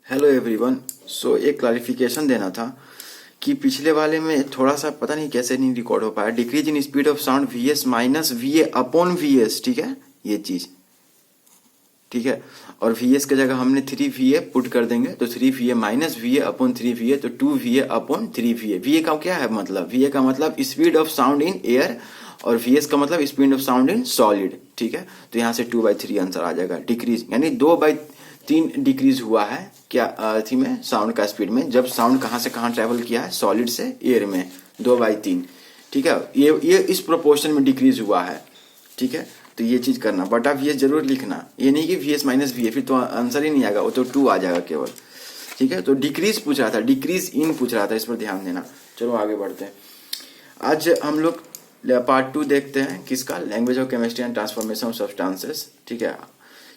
Hello everyone. एक clarification देना था कि पिछले वाले में थोड़ा सा पता नहीं कैसे नहीं रिकॉर्ड हो पाया। Decrease in speed of sound VS minus VA upon VS, ठीक है, ये चीज ठीक है। और वीएस के जगह हमने 3 वीए पुट कर देंगे तो 3 वीए माइनस वीए अपॉन 3 वीए तो 2 वीए अपॉन 3 वीए। वीए का क्या है मतलब? वीए का मतलब speed of sound in air और वीएस का मतलब speed of sound in solid, ठीक है। तो यहाँ से 2/3 आंसर आ जाएगा। डिक्रीज यानी 2/3 डिक्रीज हुआ है क्या थी में साउंड का स्पीड में, जब साउंड कहाँ से कहाँ ट्रेवल किया है, सॉलिड से एयर में, 2/3, ठीक है। ये इस प्रोपोर्शन में डिक्रीज हुआ है, ठीक है। तो ये चीज करना, बटा वीएस जरूर लिखना, ये नहीं कि वीएस माइनस वीए, फिर तो आंसर ही नहीं आएगा, वो तो 2 आ जाएगा केवल, ठीक है। तो डिक्रीज पूछ रहा था, डिक्रीज इन पूछ रहा था, इस पर ध्यान देना। चलो आगे बढ़ते हैं। आज हम लोग पार्ट 2 देखते हैं किसका, language of chemistry and transformation of substances, ठीक है।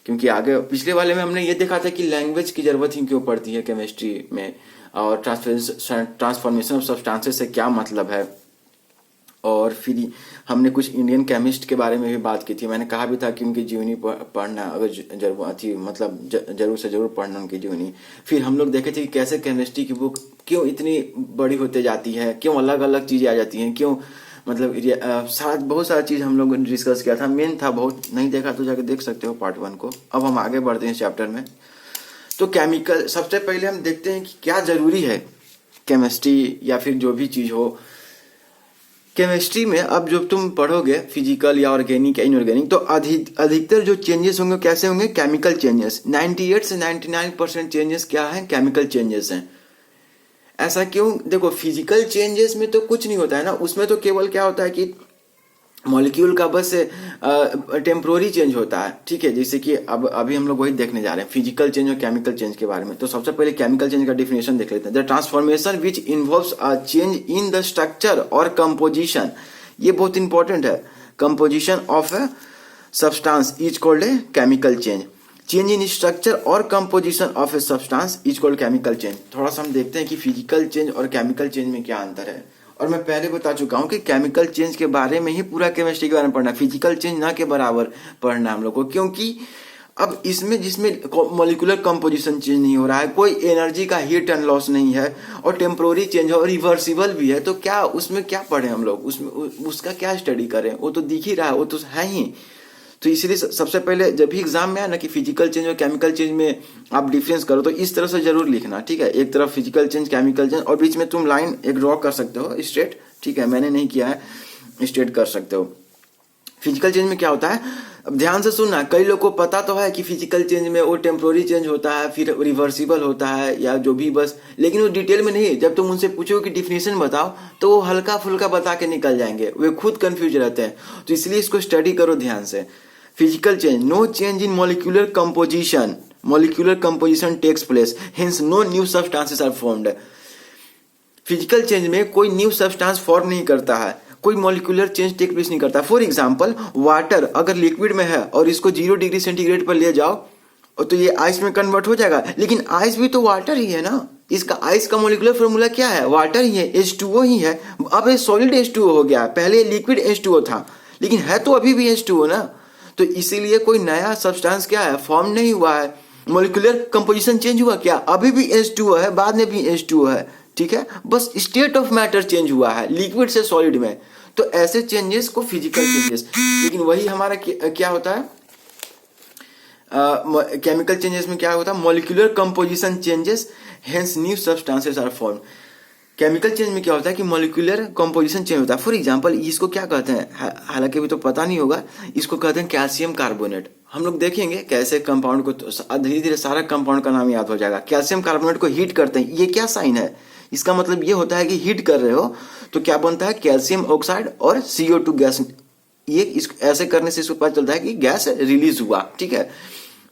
क्योंकि आगे पिछले वाले में हमने ये देखा था कि लैंग्वेज की जरूरत ही क्यों पड़ती है केमिस्ट्री में, और ट्रांसफॉर्मेशन ऑफ सब्सटेंसेस से क्या मतलब है। और फिर हमने कुछ इंडियन केमिस्ट के बारे में भी बात की थी। मैंने कहा भी था कि उनकी जीवनी पढ़ना अगर जरूर थी, मतलब जरूर से जरूर पढ़ना उनकी जीवनी। फिर हम लोग देखे थे कि कैसे केमिस्ट्री की बुक क्यों इतनी बड़ी होते जाती है, क्यों अलग अलग चीजें आ जाती हैं, क्यों मतलब बहुत सारा चीज हम लोग ने डिस्कस किया था। मेन था, बहुत नहीं देखा तो जाके देख सकते हो पार्ट 1 को। अब हम आगे बढ़ते हैं चैप्टर में। तो केमिकल, सबसे पहले हम देखते हैं कि क्या जरूरी है केमिस्ट्री या फिर जो भी चीज हो केमिस्ट्री में। अब जब तुम पढ़ोगे फिजिकल या ऑर्गेनिक या इनऑर्गेनिक, तो अधिकतर जो चेंजेस होंगे कैसे होंगे, केमिकल चेंजेस। 98 से 99% चेंजेस क्या है, केमिकल चेंजेस हैं। ऐसा क्यों? देखो फिजिकल चेंजेस में तो कुछ नहीं होता है ना, उसमें तो केवल क्या होता है कि मॉलिक्यूल का बस टेम्पोररी चेंज होता है, ठीक है। जैसे कि अब अभी हम लोग वही देखने जा रहे हैं, फिजिकल चेंज और केमिकल चेंज के बारे में। तो सबसे पहले केमिकल चेंज का डिफिनेशन देख लेते हैं। The transformation which involves a change in the structure और कंपोजिशन, ये बहुत इंपॉर्टेंट है। Composition of a substance is called a chemical change. Change in structure और composition of a substance is called chemical change. थोड़ा सा हम देखते हैं कि फिजिकल चेंज और केमिकल चेंज में क्या अंतर है। और मैं पहले बता चुका हूं कि केमिकल चेंज के बारे में ही पूरा केमिस्ट्री के बारे में पढ़ना, फिजिकल चेंज ना के बराबर पढ़ना हम लोग को। क्योंकि अब इसमें जिसमें मॉलिक्यूलर कंपोजिशन चेंज नहीं हो रहा है, कोई एनर्जी का हीट एंड लॉस नहीं है, और टेम्पोररी चेंज है और रिवर्सिबल भी है, तो क्या उसमें क्या पढ़े हम लोग, उसमें उसका क्या स्टडी करें, वो तो दिख ही रहा है, वो तो है ही। तो इसलिए सबसे पहले जब भी एग्जाम में आए ना कि फिजिकल चेंज और केमिकल चेंज में आप डिफरेंस करो, तो इस तरह से जरूर लिखना, ठीक है। एक तरफ फिजिकल चेंज, केमिकल चेंज, और बीच में तुम लाइन एक ड्रॉ कर सकते हो स्ट्रेट, ठीक है। मैंने नहीं किया है, स्ट्रेट कर सकते हो। फिजिकल चेंज में क्या होता है, अब ध्यान से सुनना। कई लोग को पता तो है कि फिजिकल चेंज में वो टेम्पोररी चेंज होता है, फिर रिवर्सिबल होता है या जो भी, बस, लेकिन वो डिटेल में नहीं। जब तुम उनसे पूछो कि डिफिनेशन बताओ, तो वो हल्का फुल्का बता के निकल जाएंगे, वे खुद कंफ्यूज रहते हैं। तो इसलिए इसको स्टडी करो ध्यान से। Physical change, no change in molecular composition takes place, hence no new substances are formed. Physical change में कोई न्यू सब्सटेंस फॉर्म नहीं करता है, कोई मॉलिक्यूलर चेंज टेक प्लेस नहीं करता। फॉर एग्जांपल वाटर अगर लिक्विड में है और इसको 0 डिग्री सेंटीग्रेड पर ले जाओ तो ये आइस में कन्वर्ट हो जाएगा, लेकिन आइस भी तो वाटर ही है ना। इसका आइस का मॉलिक्यूलर फॉर्मूला क्या है, वाटर ही है, H2O ही है। अब ये सॉलिड H2O हो गया, पहले लिक्विड H2O था, लेकिन है तो अभी भी H2O ना। तो इसीलिए कोई नया सब्सटेंस क्या है, फॉर्म नहीं हुआ है। मॉलिक्यूलर कंपोजिशन चेंज हुआ क्या, अभी भी H2O है, बाद में भी H2O है, ठीक है। बस स्टेट ऑफ मैटर चेंज हुआ है लिक्विड से सॉलिड में। तो ऐसे चेंजेस को फिजिकल चेंजेस, लेकिन वही हमारा क्या होता है, केमिकल चेंजेस में क्या होता है, molecular composition changes, hence new substances are formed. Chemical change में क्या होता है कि मॉलिक्यूलर कंपोजिशन चेंज होता है। फॉर एग्जांपल इसको क्या कहते हैं, हालांकि अभी तो पता नहीं होगा, इसको कहते हैं कैल्शियम कार्बोनेट। हम लोग देखेंगे कैसे कंपाउंड को, धीरे धीरे सारा कंपाउंड का नाम याद हो जाएगा। कैल्शियम कार्बोनेट को हीट करते हैं, ये क्या साइन है, इसका मतलब ये होता है कि हीट कर रहे हो तो क्या बनता है, कैल्शियम ऑक्साइड और CO2 गैस। ये ऐसे करने से इसको पता चलता है कि गैस रिलीज हुआ, ठीक है।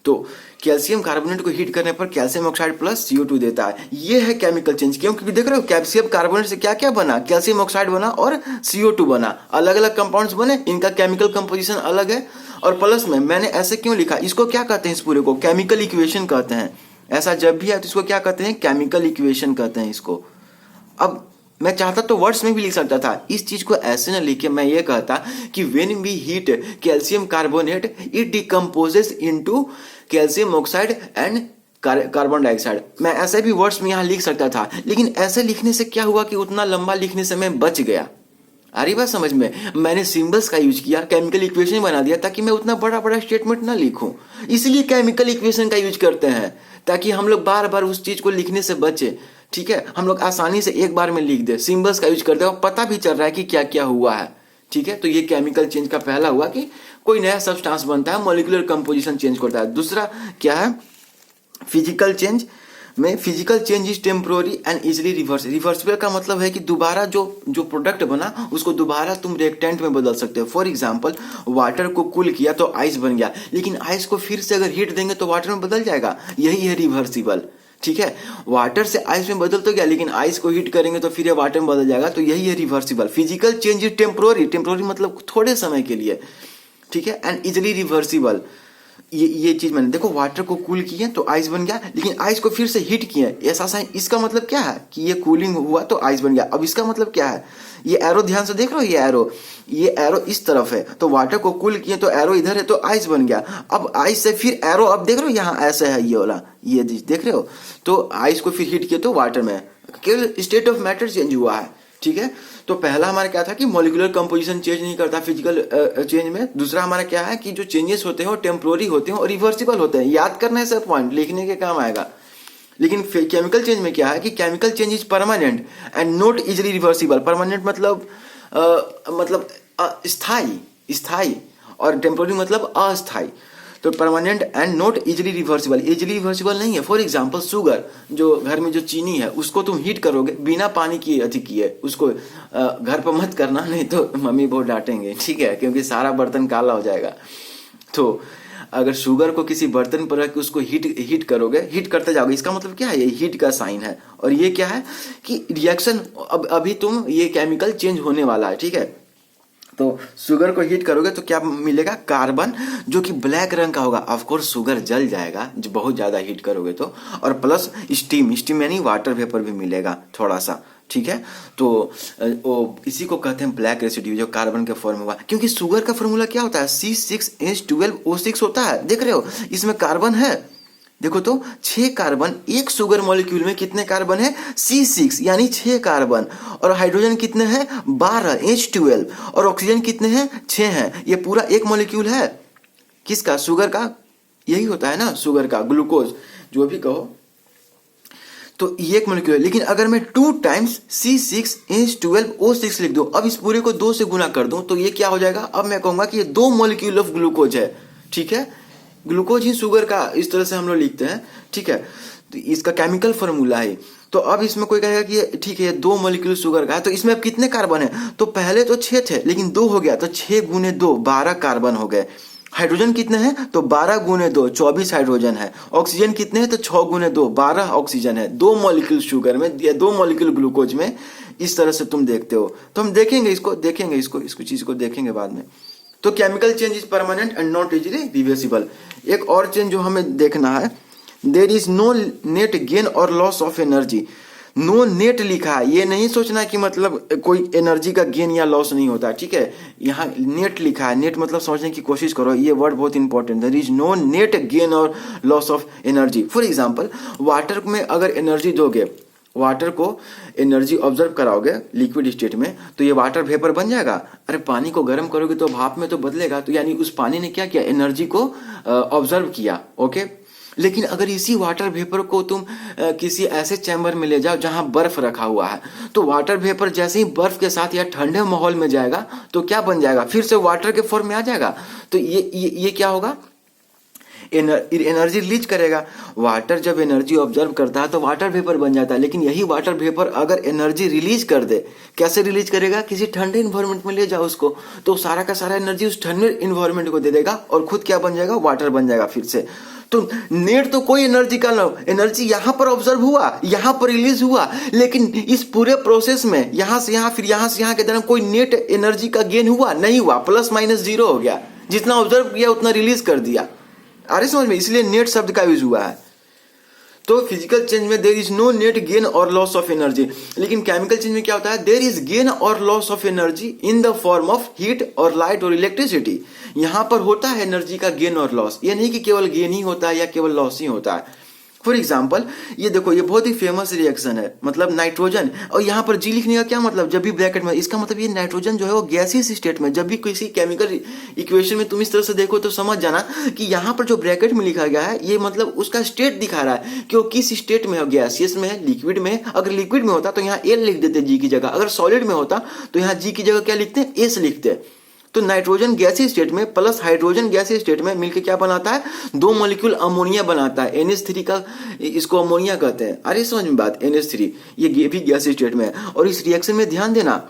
तो कैल्शियम कार्बोनेट को हीट करने पर कैल्शियम ऑक्साइड प्लस CO2 देता है, ये है केमिकल चेंज। क्योंकि देख रहे हो कैल्शियम कार्बोनेट से क्या क्या बना, कैल्शियम ऑक्साइड बना और CO2 बना, अलग अलग कंपाउंड्स बने, इनका केमिकल कंपोजिशन अलग है। और प्लस में मैंने ऐसे क्यों लिखा, इसको क्या कहते हैं, इस पूरे को केमिकल इक्वेशन कहते हैं। ऐसा जब भी है तो इसको क्या कहते हैं, केमिकल इक्वेशन कहते हैं इसको। अब मैं चाहता तो वर्ड्स में भी लिख सकता था, इस चीज को ऐसे ना लिख के मैं ये कहता कि when we heat calcium carbonate it decomposes into calcium oxide and carbon dioxide. मैं ऐसे भी वर्ड्स में यहाँ लिख सकता था, लेकिन ऐसे लिखने से क्या हुआ कि उतना लंबा लिखने से मैं बच गया। आ रही बात समझ में? मैंने सिंबल्स का यूज किया, केमिकल इक्वेशन बना दिया ताकि मैं उतना बड़ा बड़ा स्टेटमेंट ना लिखूं। इसलिए केमिकल इक्वेशन का यूज करते हैं ताकि हम लोग बार बार उस चीज को लिखने से बचे। ठीक है, हम लोग आसानी से एक बार में लिख दे, सिंबल्स का यूज करते हैं और पता भी चल रहा है कि क्या क्या हुआ है। ठीक है, तो ये केमिकल चेंज का पहला हुआ कि कोई नया सब्सटेंस बनता है, मॉलिक्यूलर कंपोजिशन चेंज करता है। दूसरा क्या है? फिजिकल चेंज में physical change is temporary and easily reverse. Reversible का मतलब है कि दोबारा जो प्रोडक्ट बना उसको दोबारा तुम रिएक्टेंट में बदल सकते हो। फॉर एग्जांपल, वाटर को कूल किया तो आइस बन गया, लेकिन आइस को फिर से अगर हीट देंगे तो वाटर में बदल जाएगा। यही है रिवर्सिबल। ठीक है, वाटर से आइस में बदल तो गया, लेकिन आइस को हीट करेंगे तो फिर ये वाटर में बदल जाएगा। तो यही है reversible. Physical change is temporary, temporary मतलब थोड़े समय के लिए। ठीक है, एंड इजिली रिवर्सिबल। ये चीज मैंने देखो, वाटर को कूल किए तो आइस बन गया, लेकिन आइस को फिर से हीट किए, ऐसा साइन। इसका मतलब क्या है कि ये कूलिंग हुआ तो आइस बन गया। अब इसका मतलब क्या है? ये एरो ध्यान से देख रहे हो, ये एरो इस तरफ है, तो वाटर को कूल किए तो एरो इधर है तो आइस बन गया। अब आइस से फिर एरो, अब देख रहे हो यहाँ ऐसे है ये वाला, ये देख रहे हो, तो आइस को फिर हीट किए तो वाटर में, केवल स्टेट ऑफ मैटर चेंज हुआ है। ठीक है, तो पहला हमारा क्या था कि मॉलिक्यूलर कंपोजिशन चेंज नहीं करता फिजिकल चेंज में। दूसरा हमारा क्या है कि जो चेंजेस होते हैं वो टेम्पोररी होते हैं और रिवर्सिबल होते हैं। याद करने से पॉइंट लिखने के काम आएगा। लेकिन केमिकल चेंज में क्या है कि chemical change is permanent and not easily reversible. Permanent मतलब स्थायी, और टेम्पोररी मतलब अस्थायी। तो permanent and not easily reversible, easily reversible नहीं है। फॉर एग्जांपल, शुगर, जो घर में जो चीनी है उसको तुम हीट करोगे बिना पानी की अधिक किए, उसको घर पर मत करना, नहीं तो मम्मी बहुत डांटेंगे। ठीक है, क्योंकि सारा बर्तन काला हो जाएगा। तो अगर शुगर को किसी बर्तन पर रख के उसको हीट करोगे, हीट करते जाओगे, इसका मतलब क्या है? ये हीट का साइन है। और ये क्या है कि रिएक्शन, अभी तुम ये केमिकल चेंज होने वाला है। ठीक है, तो शुगर को हीट करोगे तो क्या मिलेगा? कार्बन, जो कि ब्लैक रंग का होगा। ऑफ कोर्स शुगर जल जाएगा जो बहुत ज्यादा हीट करोगे तो, और प्लस स्टीम यानी वाटर वेपर भी मिलेगा थोड़ा सा। ठीक है, तो इसी को कहते हैं ब्लैक रेसिड्यू, जो कार्बन के फॉर्म हुआ। क्योंकि शुगर का फॉर्मूला क्या होता है? C6H12O6 होता है। देख रहे हो, इसमें कार्बन है, देखो तो 6 कार्बन। एक शुगर मॉलिक्यूल में कितने कार्बन है? C6 यानी 6 कार्बन। और हाइड्रोजन कितने हैं? 12 H12। और ऑक्सीजन कितने हैं? 6 हैं। ये पूरा एक मॉलिक्यूल है किसका? शुगर का। यही होता है ना शुगर का, ग्लूकोज जो भी कहो, तो ये एक मॉलिक्यूल है। लेकिन अगर मैं 2 टाइम्स C6H12O6 लिख दूं, अब इस पूरे को 2 से गुना कर दूं, तो ये क्या हो जाएगा? अब मैं कहूंगा कि ये 2 मॉलिक्यूल ऑफ ग्लूकोज है। ठीक है, ग्लूकोज ही शुगर का, इस तरह से हम लोग लिखते हैं। ठीक है, तो इसका केमिकल फॉर्मूला है। तो अब इसमें कोई कहेगा कि ठीक है ये 2 मॉलिक्यूल शुगर का है, तो इसमें अब कितने कार्बन है? तो पहले तो 6 थे, लेकिन 2 हो गया, तो 6 गुने 2 12 कार्बन हो गए। हाइड्रोजन कितने हैं? तो 12 गुने 2 24 हाइड्रोजन है। ऑक्सीजन कितने हैं? तो 6 गुने 2 12 ऑक्सीजन है। 2 मॉलिक्यूल शुगर में या 2 मॉलिक्यूल ग्लूकोज में। इस तरह से तुम देखते हो, तो हम देखेंगे इसको चीज को देखेंगे बाद में। तो chemical change is permanent and not easily reversible. एक और चेंज जो हमें देखना है, there is no net gain और loss of energy. No net लिखा है, ये नहीं सोचना कि मतलब कोई एनर्जी का गेन या लॉस नहीं होता। ठीक है, यहाँ नेट लिखा है। नेट मतलब समझने की कोशिश करो, ये वर्ड बहुत important. There is no net gain और loss of energy. For example, water में अगर एनर्जी दोगे, वाटर को एनर्जी ऑब्जर्व कराओगे लिक्विड स्टेट में, तो ये वाटर वेपर बन जाएगा। अरे पानी को गर्म करोगे तो भाप में तो बदलेगा, तो यानी उस पानी ने क्या किया? एनर्जी को ऑब्जर्व किया। ओके, लेकिन अगर इसी वाटर वेपर को तुम किसी ऐसे चैम्बर में ले जाओ जहां बर्फ रखा हुआ है, तो वाटर वेपर जैसे ही बर्फ के साथ या ठंडे माहौल में जाएगा तो क्या बन जाएगा? फिर से वाटर के फॉर्म में आ जाएगा। तो ये क्या होगा? एनर्जी रिलीज करेगा। वाटर जब एनर्जी ऑब्जर्व करता है तो वाटर वेपर बन जाता है, लेकिन यही वाटर वेपर अगर एनर्जी रिलीज कर दे, कैसे रिलीज करेगा? किसी ठंडे इन्वायरमेंट में ले जाओ उसको, तो सारा का सारा एनर्जी उस ठंडे इन्वायरमेंट को दे देगा और खुद क्या बन जाएगा? वाटर बन जाएगा फिर से। तो नेट तो कोई एनर्जी का ना, एनर्जी यहां पर ऑब्जर्व हुआ, यहां पर रिलीज हुआ, लेकिन इस पूरे प्रोसेस में यहां से यहां फिर यहां से यहां के दौरान कोई नेट एनर्जी का गेन हुआ नहीं हुआ। प्लस माइनस 0 हो गया, जितना ऑब्जर्व किया उतना रिलीज कर दिया। अरे समझ में, इसलिए नेट शब्द का यूज हुआ है। तो फिजिकल चेंज में there is no net gain और लॉस ऑफ एनर्जी। लेकिन केमिकल चेंज में क्या होता है? देयर इज गेन और loss of energy in the form of heat और लाइट और इलेक्ट्रिसिटी। यहां पर होता है एनर्जी का गेन और लॉस। ये नहीं कि केवल गेन ही होता है या केवल लॉस ही होता है। फॉर एग्जाम्पल ये देखो, ये बहुत ही फेमस रिएक्शन है, मतलब नाइट्रोजन, और यहाँ पर जी लिखने का क्या मतलब, जब भी ब्रैकेट में, इसका मतलब ये नाइट्रोजन जो है वो गैसियस स्टेट में, जब भी किसी केमिकल इक्वेशन में तुम इस तरह से देखो तो समझ जाना कि यहाँ पर जो ब्रैकेट में लिखा गया है ये मतलब उसका स्टेट दिखा रहा है कि वो किस स्टेट में है, गैसियस में है, लिक्विड में है। अगर लिक्विड में होता तो यहाँ एल लिख देते जी की जगह, अगर सॉलिड में होता तो यहाँ जी की जगह क्या लिखते हैं, एस लिखते हैं। तो नाइट्रोजन गैसीय स्टेट में प्लस हाइड्रोजन गैसीय स्टेट में मिलकर क्या बनाता है, दो मॉलिक्यूल अमोनिया बनाता है, NH3 का, इसको अमोनिया कहते हैं। अरे समझ में बात, NH3 ये भी गैसीय स्टेट में है। और इस रिएक्शन में ध्यान देना,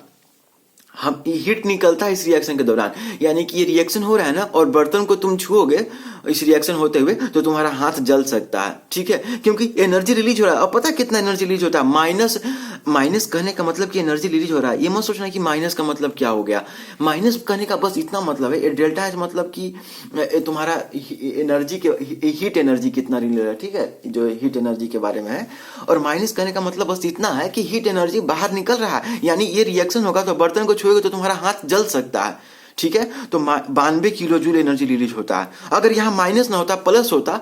हम हीट निकलता है इस रिएक्शन के दौरान, यानी कि ये रिएक्शन हो रहा है ना, और बर्तन को तुम छुओगे इस रिएक्शन होते हुए तो तुम्हारा हाथ जल सकता है, ठीक है, क्योंकि एनर्जी रिलीज हो रहा है। अब पता है कितना एनर्जी रिलीज होता है, माइनस कहने का मतलब कि एनर्जी रिलीज हो रहा है। ये मत सोचना कि माइनस का मतलब क्या हो गया, माइनस कहने का बस इतना मतलब है, डेल्टा एच मतलब कि तुम्हारा एनर्जी के हीट एनर्जी कितना रिलीज हो रहा है, ठीक है, जो हीट एनर्जी के बारे में है। और माइनस कहने का मतलब बस इतना है कि हीट एनर्जी बाहर निकल रहा है, यानी ये रिएक्शन होगा तो बर्तन को छुएगा तो तुम्हारा हाथ जल सकता है, ठीक है। तो 92 किलो जूल एनर्जी रिलीज होता है। अगर यहाँ माइनस ना होता, प्लस होता,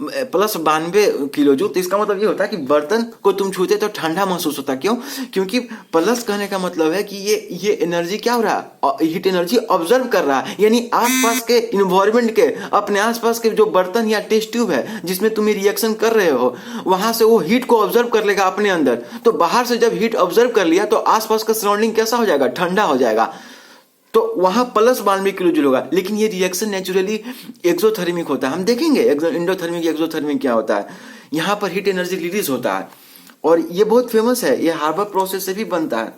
प्लस 92 किलो जूल, तो इसका मतलब ये होता है कि बर्तन को तुम छूते तो ठंडा महसूस होता। क्यों? क्योंकि प्लस कहने का मतलब है कि ये एनर्जी क्या हो रहा है, हीट एनर्जी ऑब्जर्व कर रहा है, यानी आसपास के इन्वायरमेंट के, अपने आसपास के जो बर्तन या टेस्ट ट्यूब है जिसमें तुम रिएक्शन कर रहे हो, वहां से वो हीट को ऑब्जर्व कर लेगा अपने अंदर। तो बाहर से जब हीट ऑब्जर्व कर लिया तो आसपास का सराउंडिंग कैसा हो जाएगा, ठंडा हो जाएगा, तो वहां प्लस 92 किलो जूल होगा। लेकिन ये रिएक्शन नेचुरली एक्सोथर्मिक होता है, हम देखेंगे इंडोथर्मिक एक्सोथर्मिक क्या होता है। यहाँ पर हीट एनर्जी रिलीज होता है और ये बहुत फेमस है, ये हार्बर प्रोसेस से भी बनता है।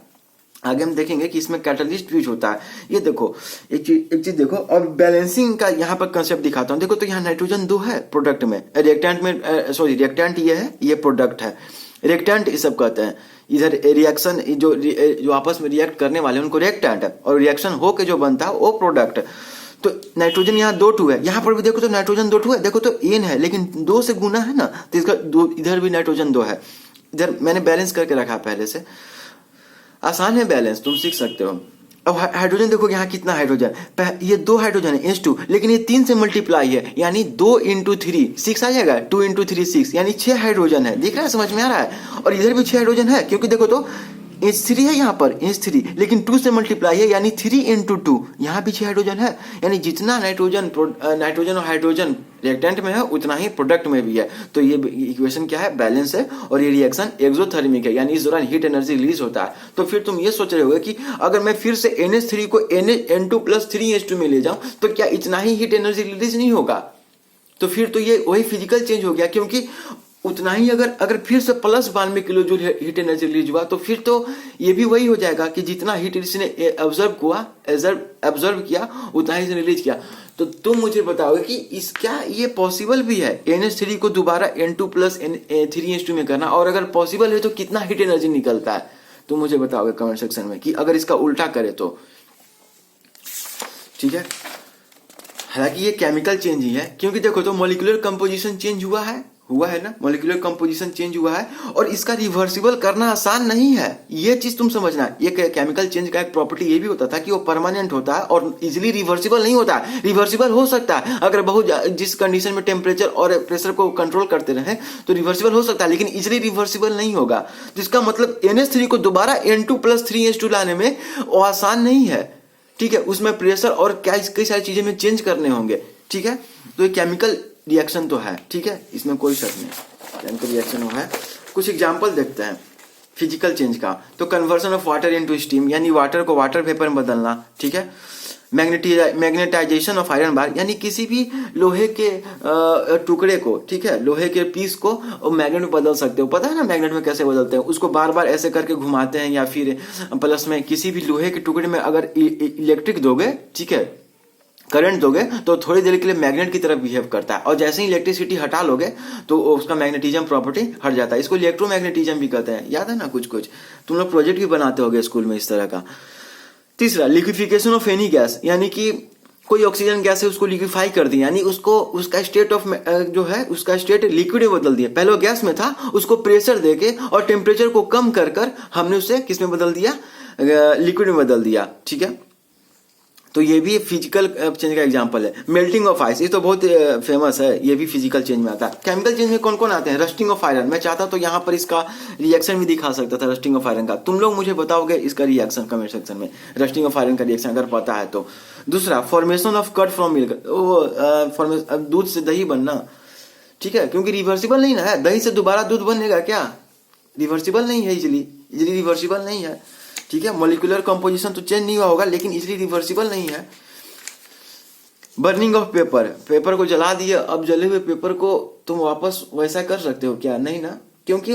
आगे हम देखेंगे कि इसमें कैटलिस्ट यूज होता है। ये देखो एक चीज देखो, और बैलेंसिंग का यहाँ पर कंसेप्ट दिखाता हूँ। देखो तो यहाँ नाइट्रोजन 2 है प्रोडक्ट में, रिएक्टेंट में, सॉरी रिएक्टेंट ये है, ये प्रोडक्ट है, रिएक्टेंट ये सब कहते हैं। इधर रिएक्शन जो आपस में रिएक्ट करने वाले उनको रिएक्टेंट है, और रिएक्शन हो के जो बनता है वो प्रोडक्ट। तो नाइट्रोजन यहाँ 2 है, यहाँ पर भी देखो तो नाइट्रोजन 2 है, देखो तो एन है लेकिन 2 से गुना है ना, तो इसका इधर भी नाइट्रोजन 2 है। इधर मैंने बैलेंस करके रखा पहले से, आसान है बैलेंस, तुम सीख सकते हो। अब हाइड्रोजन देखो यहाँ कितना हाइड्रोजन, ये 2 हाइड्रोजन है H2, लेकिन ये 3 से मल्टीप्लाई है, यानी 2 × 3 6 आ जाएगा, 2 × 3 6, यानी 6 हाइड्रोजन है। दिख रहा है, समझ में आ रहा है। और इधर भी 6 हाइड्रोजन है, क्योंकि देखो तो H3 है यहाँ पर, H3, लेकिन 2 से मल्टीप्लाई है, यानी 3 × 2, यहाँ भी 6 हाइड्रोजन है। यानी जितना नाइट्रोजन और हाइड्रोजन रिएक्टेंट में है उतना ही प्रोडक्ट में भी है। तो ये इक्वेशन क्या है, बैलेंस है, और ये रिएक्शन एक्सोथर्मिक है, यानी इस दौरान हीट एनर्जी रिलीज होता है। तो फिर तुम ये सोच रहे होगे कि अगर मैं फिर से NH3 को N2 + 3H2 में ले जाऊं तो क्या इतना ही हीट एनर्जी रिलीज नहीं होगा? तो फिर तो ये वही फिजिकल चेंज हो गया, क्योंकि उतना ही अगर फिर से plus 92 kilo joule heat energy release हुआ तो फिर तो ये भी वही हो जाएगा कि जितना हीट इसने ऑब्जर्व किया उतना ही रिलीज किया। तो तुम मुझे बताओगे कि क्या ये पॉसिबल भी है NH3 को दोबारा N2 + 3H2 में करना, और अगर पॉसिबल है तो कितना हीट एनर्जी निकलता है? तुम मुझे बताओगे कमेंट सेक्शन में कि अगर इसका उल्टा करे तो, ठीक है। हालांकि ये केमिकल चेंज ही है, क्योंकि देखो तो मॉलिक्यूलर कंपोजिशन चेंज हुआ है ना, मॉलिक्यूलर कंपोजिशन चेंज हुआ है, और इसका रिवर्सिबल करना आसान नहीं है। ये चीज तुम समझना। ये केमिकल चेंज का एक प्रॉपर्टी ये भी होता था कि वो परमानेंट होता है और इजीली रिवर्सिबल नहीं होता है। रिवर्सिबल हो सकता है अगर बहुत जिस कंडीशन में टेम्परेचर और प्रेशर को कंट्रोल करते रहे तो रिवर्सिबल हो सकता है, लेकिन इजीली रिवर्सिबल नहीं होगा। तो इसका मतलब NH3 को दोबारा N2 + 3H2 लाने में वो आसान नहीं है, ठीक है। उसमें प्रेशर और कई सारी चीजें में चेंज करने होंगे, ठीक है। तो ये केमिकल रिएक्शन तो है, ठीक है, इसमें कोई शक नहीं, केमिकल रिएक्शन हुआ है। कुछ एग्जांपल देखते हैं फिजिकल चेंज का। तो conversion of water into steam, यानी वाटर को वाटर वेपर में बदलना, ठीक है। मैग्नेटाइजेशन ऑफ आयरन बार, यानी किसी भी लोहे के टुकड़े को, ठीक है, लोहे के पीस को मैग्नेट में बदल सकते हो। पता है ना मैग्नेट में कैसे बदलते हैं? उसको बार बार ऐसे करके घुमाते हैं, या फिर प्लस में किसी भी लोहे के टुकड़े में अगर इलेक्ट्रिक दोगे, ठीक है, करंट दोगे तो थोड़ी देर के लिए मैग्नेट की तरफ बिहेव करता है, और जैसे ही इलेक्ट्रिसिटी हटा लोगे तो उसका मैग्नेटिज्म प्रॉपर्टी हट जाता है। इसको इलेक्ट्रोमैग्नेटिज्म भी कहते हैं, याद है ना? कुछ तुम लोग प्रोजेक्ट भी बनाते होगे स्कूल में इस तरह का। तीसरा, लिक्विफिकेशन ऑफ एनी गैस, यानी कि कोई ऑक्सीजन गैस है उसको लिक्विफाई कर दिया, यानी उसको उसका स्टेट ऑफ जो है उसका स्टेट लिक्विड में बदल दिया। पहले गैस में था, उसको प्रेशर देके और टेम्परेचर को कम कर हमने उसे किस में बदल दिया, लिक्विड में बदल दिया, ठीक है। तो ये भी फिजिकल चेंज का एग्जांपल है। मेल्टिंग ऑफ आइस, ये तो बहुत फेमस है, ये भी फिजिकल चेंज में आता है। केमिकल चेंज में कौन कौन आते हैं? रस्टिंग ऑफ आयरन, मैं चाहता तो यहाँ पर इसका रिएक्शन भी दिखा सकता था रस्टिंग ऑफ आयरन का, तुम लोग मुझे बताओगे इसका रिएक्शन कमेंट सेक्शन में, रस्टिंग ऑफ आयरन का रिएक्शन अगर पता है तो। दूसरा formation of curd from milk, वो दूध से दही बनना, ठीक है, क्योंकि रिवर्सिबल नहीं ना है, दही से दोबारा दूध बनेगा क्या? रिवर्सिबल नहीं है, इजिली रिवर्सिबल नहीं है, ठीक है। मोलिकुलर कंपोजिशन तो चेंज नहीं हुआ होगा लेकिन इजिली रिवर्सिबल नहीं है। बर्निंग ऑफ पेपर, पेपर को जला दिए, अब जले हुए पेपर को तुम वापस वैसा कर सकते हो क्या? नहीं ना, क्योंकि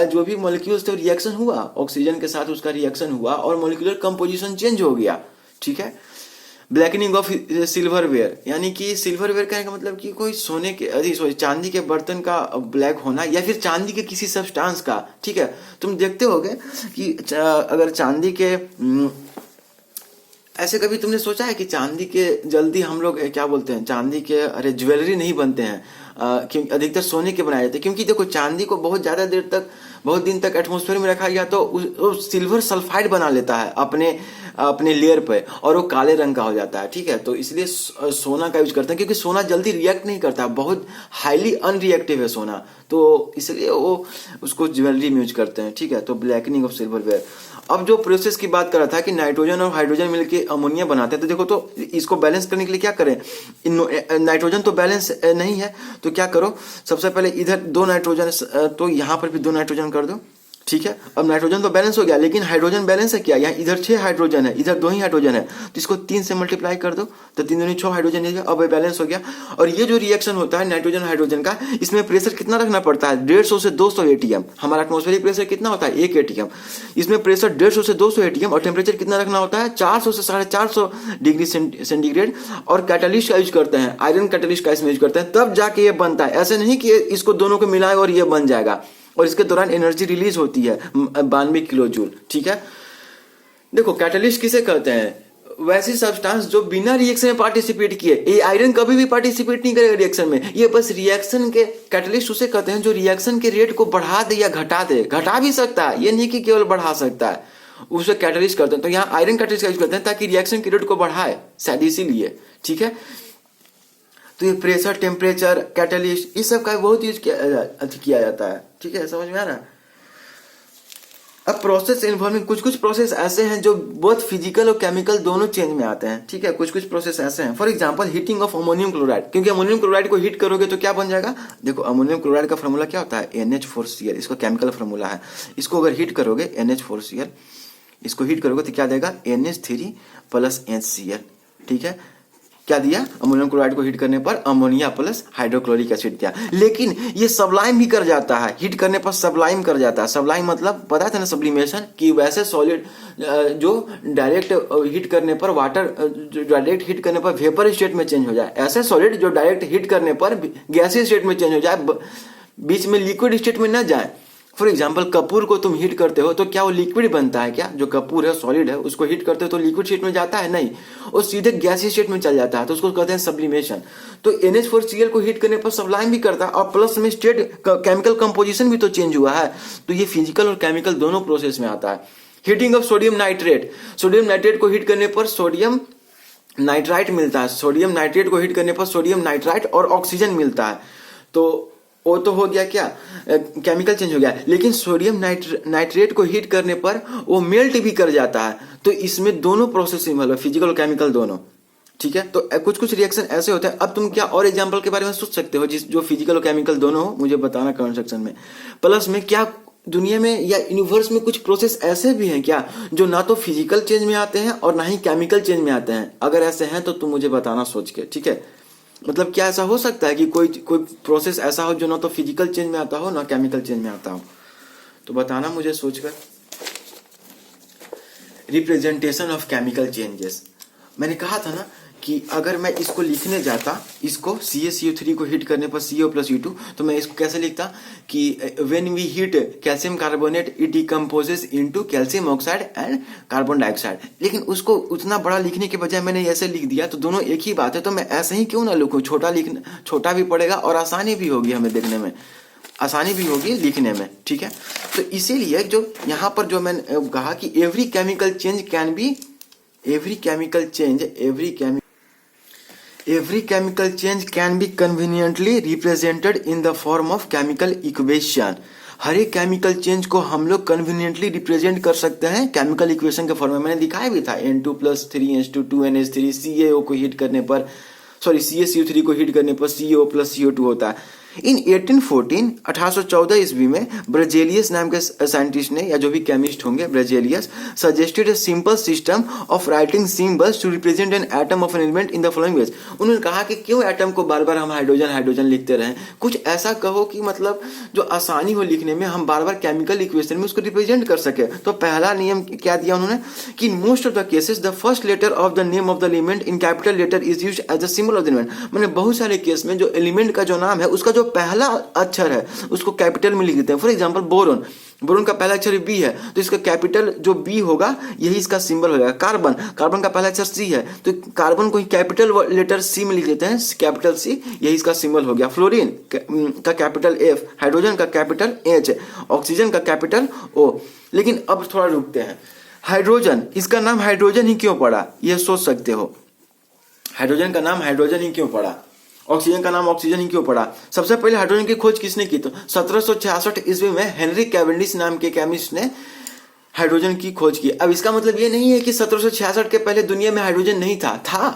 जो भी मॉलिक्यूल्स थे रिएक्शन हुआ, ऑक्सीजन के साथ उसका रिएक्शन हुआ और मॉलिक्यूलर कंपोजिशन चेंज हो गया, ठीक है। ब्लैकनिंग ऑफ सिल्वरवेयर, यानी कि सिल्वरवेयर कहने का मतलब कि कोई सोने के सॉरी चांदी के बर्तन का ब्लैक होना या फिर चांदी के किसी सब्सटेंस का, ठीक है। तुम देखते होगे कि अगर चांदी के ऐसे कभी तुमने सोचा है कि चांदी के जल्दी हम लोग क्या बोलते हैं, चांदी के अरे ज्वेलरी नहीं बनते हैं, क्योंकि अधिकतर सोने के बनाए जाते हैं, क्योंकि देखो चांदी को बहुत ज्यादा देर तक, बहुत दिन तक एटमॉस्फेयर में रखा गया तो वो सिल्वर सल्फाइड बना लेता है अपने लेयर पे और वो काले रंग का हो जाता है, ठीक है। तो इसलिए सोना का यूज करते हैं, क्योंकि सोना जल्दी रिएक्ट नहीं करता, बहुत हाईली अनरिएक्टिव है सोना, तो इसलिए वो उसको ज्वेलरी में यूज करते हैं, ठीक है। तो ब्लैकनिंग ऑफ सिल्वरवेयर। अब जो प्रोसेस की बात कर रहा था कि नाइट्रोजन और हाइड्रोजन मिलकर अमोनिया बनाते हैं, तो देखो तो इसको बैलेंस करने के लिए क्या करें, नाइट्रोजन तो बैलेंस नहीं है, तो क्या करो, सबसे पहले इधर 2 नाइट्रोजन, तो यहाँ पर भी 2 नाइट्रोजन कर दो, ठीक है। अब नाइट्रोजन तो बैलेंस हो गया, लेकिन हाइड्रोजन बैलेंस है क्या? यहाँ इधर 6 हाइड्रोजन है, इधर 2 ही हाइड्रोजन है, तो इसको 3 से मल्टीप्लाई कर दो, तो 3 दूनी 6 हाइड्रोजन है, अब बैलेंस हो गया। और ये जो रिएक्शन होता है नाइट्रोजन हाइड्रोजन का, इसमें प्रेशर कितना रखना पड़ता है? 150 से 200 एटीएम। हमारा एटमॉस्फेरिक प्रेशर कितना होता है? 1 एटीएम। इसमें प्रेशर 150 से 200 एटीएम और टेम्परेचर कितना रखना होता है? 400 से 450 डिग्री सेंटीग्रेड। और कैटलिस्ट का यूज करते हैं, आयरन कैटलिस्ट का इसमें यूज करते हैं, तब जाके ये बनता है। ऐसे नहीं कि इसको दोनों को मिलाए और ये बन जाएगा। और इसके दौरान एनर्जी रिलीज होती है 92 किलो जूल, ठीक है। देखो कैटलिस्ट किसे कहते हैं? वैसी सब्सटेंस जो बिना रिएक्शन में पार्टिसिपेट किए, ये आयरन कभी भी पार्टिसिपेट नहीं करेगा रिएक्शन में, ये बस रिएक्शन के कैटलिस्ट उसे कहते हैं जो रिएक्शन के रेट को बढ़ा दे या घटा दे, घटा भी सकता है, ये नहीं कि केवल बढ़ा सकता है, उसे कैटलिस्ट करते हैं। तो यहाँ आयरन कैटलिस्ट का यूज करते हैं ताकि रिएक्शन के रेट को बढ़ाए, शायद इसीलिए, ठीक है। तो ये प्रेशर, टेम्परेचर, कैटलिस्ट, इस सब का बहुत यूज किया जाता है, ठीक है, समझ में आ रहा है। अब प्रोसेस इन्वॉल्विंग, कुछ प्रोसेस ऐसे हैं जो बहुत फिजिकल और केमिकल दोनों चेंज में आते हैं, ठीक है। कुछ प्रोसेस ऐसे हैं, for example heating of ammonium chloride, क्योंकि अमोनियम क्लोराइड को हीट करोगे तो क्या बन जाएगा? देखो अमोनियम क्लोराइड का फॉर्मूला क्या होता है? NH4Cl, इसका केमिकल फॉर्मूला है। इसको अगर हीट करोगे NH4Cl, इसको हीट करोगे तो क्या देगा? NH3 प्लस HCl, ठीक है। क्या दिया? अमोनियम क्लोराइड को हीट करने पर अमोनिया प्लस हाइड्रोक्लोरिक एसिड दिया। लेकिन ये सबलाइम भी कर जाता है, हीट करने पर सबलाइम कर जाता है। सबलाइम मतलब पता था ना, सब्लिमेशन, कि वैसे सॉलिड जो डायरेक्ट हीट करने पर वाटर, जो डायरेक्ट हीट करने पर वेपर स्टेट में चेंज हो जाए, ऐसे सॉलिड जो डायरेक्ट हीट करने पर गैसीय स्टेट में चेंज हो जाए, बीच में लिक्विड स्टेट में न जाए। फॉर एग्जाम्पल कपूर को तुम हीट करते हो तो क्या वो लिक्विड बनता है क्या? जो कपूर है सॉलिड है, उसको हीट करते हो तो लिक्विड स्टेट में जाता है? नहीं, वो सीधे गैसीय स्टेट में चल जाता है, तो उसको कहते हैं सब्लिमेशन। तो NH4Cl को हीट करने पर सबलाइम भी करता है और प्लस में स्टेट केमिकल कंपोजिशन भी तो चेंज हुआ है। तो ये फिजिकल और केमिकल दोनों प्रोसेस में आता है। Heating of sodium nitrate, sodium nitrate को हीट करने पर सोडियम नाइट्राइट मिलता है, सोडियम नाइट्रेट को हीट करने पर सोडियम नाइट्राइट और ऑक्सीजन मिलता है। तो वो तो हो गया क्या, केमिकल चेंज हो गया। लेकिन सोडियम नाइट्रेट को हीट करने पर वो मेल्ट भी कर जाता है। तो इसमें दोनों प्रोसेस इन्वॉल्व है, फिजिकल और केमिकल दोनों, ठीक है। तो कुछ रिएक्शन ऐसे होते हैं। अब तुम क्या और एग्जांपल के बारे में सोच सकते हो जो फिजिकल और केमिकल दोनों हो? मुझे बताना कमेंट सेक्शन में। प्लस में क्या दुनिया में या यूनिवर्स में कुछ प्रोसेस ऐसे भी हैं क्या जो ना तो फिजिकल चेंज में आते हैं और ना ही केमिकल चेंज में आते हैं? अगर ऐसे हैं तो तुम मुझे बताना सोच के, ठीक है। मतलब क्या ऐसा हो सकता है कि कोई प्रोसेस ऐसा हो जो ना तो फिजिकल चेंज में आता हो ना केमिकल चेंज में आता हो? तो बताना मुझे सोचकर। रिप्रेजेंटेशन ऑफ केमिकल चेंजेस, मैंने कहा था ना कि अगर मैं इसको लिखने जाता, इसको CaCO3 को हीट करने पर CO प्लस U2, तो मैं इसको कैसे लिखता कि when we heat calcium carbonate it decomposes into calcium oxide and carbon dioxide. लेकिन उसको उतना बड़ा लिखने के बजाय मैंने ऐसे लिख दिया, तो दोनों एक ही बात है, तो मैं ऐसे ही क्यों ना लिखूं? छोटा भी पड़ेगा और आसानी भी होगी, हमें देखने में आसानी भी होगी, लिखने में, ठीक है। तो इसीलिए जो यहाँ पर जो मैंने कहा कि every chemical change can be every chemical change every chemical change can be conveniently represented in the form of chemical equation. हर एक केमिकल चेंज को हम लोग कन्वीनियंटली रिप्रेजेंट कर सकते हैं केमिकल इक्वेशन के फॉर्म में. मैंने दिखाया भी था N2+3H2 2NH3 CaO को हीट करने पर CaCO3 को हीट करने पर CO प्लस CO2 होता है. इन 1814 ईस्वी में ब्रजेलियस नाम के साइंटिस्ट ने, या जो भी केमिस्ट होंगे Berzelius, suggested a simple system of writing symbols to represent an atom of an element in the following ways. उन्होंने कहा कि क्यों एटम को बार बार हम हाइड्रोजन हाइड्रोजन लिखते रहें, कुछ ऐसा कहो कि मतलब जो आसानी हो लिखने में, हम बार बार केमिकल इक्वेशन में उसको रिप्रेजेंट कर सके. तो पहला नियम क्या दिया उन्होंने कि most of the cases the first letter of the name of the element in capital letter is used as the symbol of the element. मैंने बहुत सारे केस में जो एलिमेंट का जो नाम है उसका जो पहला अक्षर है उसको कैपिटल में लिख देते हैं. फॉर एग्जांपल बोरोन, बोरोन का पहला अक्षर बी है तो इसका कैपिटल जो बी होगा यही इसका सिंबल हो जाएगा. कार्बन, कार्बन का पहला अक्षर सी है तो कार्बन को कैपिटल लेटर सी में लिख देते हैं, कैपिटल सी, यही इसका सिंबल हो गया. फ्लोरीन का कैपिटल एफ, हाइड्रोजन का कैपिटल एच, ऑक्सीजन का कैपिटल ओ. लेकिन अब थोड़ा रुकते हैं. हाइड्रोजन, इसका नाम हाइड्रोजन ही क्यों पड़ा, यह सोच सकते हो. हाइड्रोजन का नाम हाइड्रोजन ही क्यों पड़ा, ऑक्सीजन का नाम ऑक्सीजन ही क्यों पड़ा. सबसे पहले हाइड्रोजन की खोज किसने की, तो 1766 ईस्वी में हेनरी कैवेंडिश नाम के केमिस्ट ने हाइड्रोजन की खोज की. अब इसका मतलब ये नहीं है कि 1766 के पहले दुनिया में हाइड्रोजन नहीं था,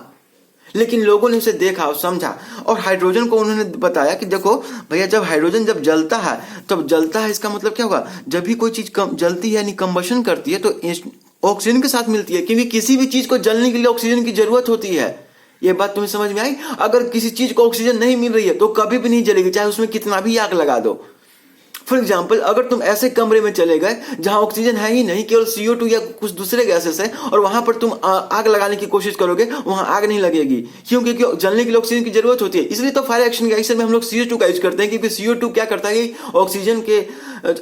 लेकिन लोगों ने उसे देखा और समझा और हाइड्रोजन को उन्होंने बताया कि देखो भैया, जब हाइड्रोजन जब जलता है तब जलता है, इसका मतलब क्या होगा, जब भी कोई चीज जलती है यानी कंबशन करती है तो ऑक्सीजन के साथ मिलती है, क्योंकि किसी भी चीज को जलने के लिए ऑक्सीजन की जरूरत होती है. ये बात तुम्हें समझ में आई. अगर किसी चीज को ऑक्सीजन नहीं मिल रही है तो कभी भी नहीं जलेगी, चाहे उसमें कितना भी आग लगा दो. फॉर एग्जाम्पल, अगर तुम ऐसे कमरे में चले गए जहां ऑक्सीजन है ही नहीं, केवल CO2 या कुछ दूसरे गैसेस है, और वहां पर तुम आग लगाने की कोशिश करोगे, वहां आग नहीं लगेगी. क्यों, क्योंकि जलने के लिए ऑक्सीजन की जरूरत होती है. इसलिए तो फायर एक्शन रिएक्शन में हम लोग CO2 का यूज करते हैं, क्योंकि CO2 क्या करता है कि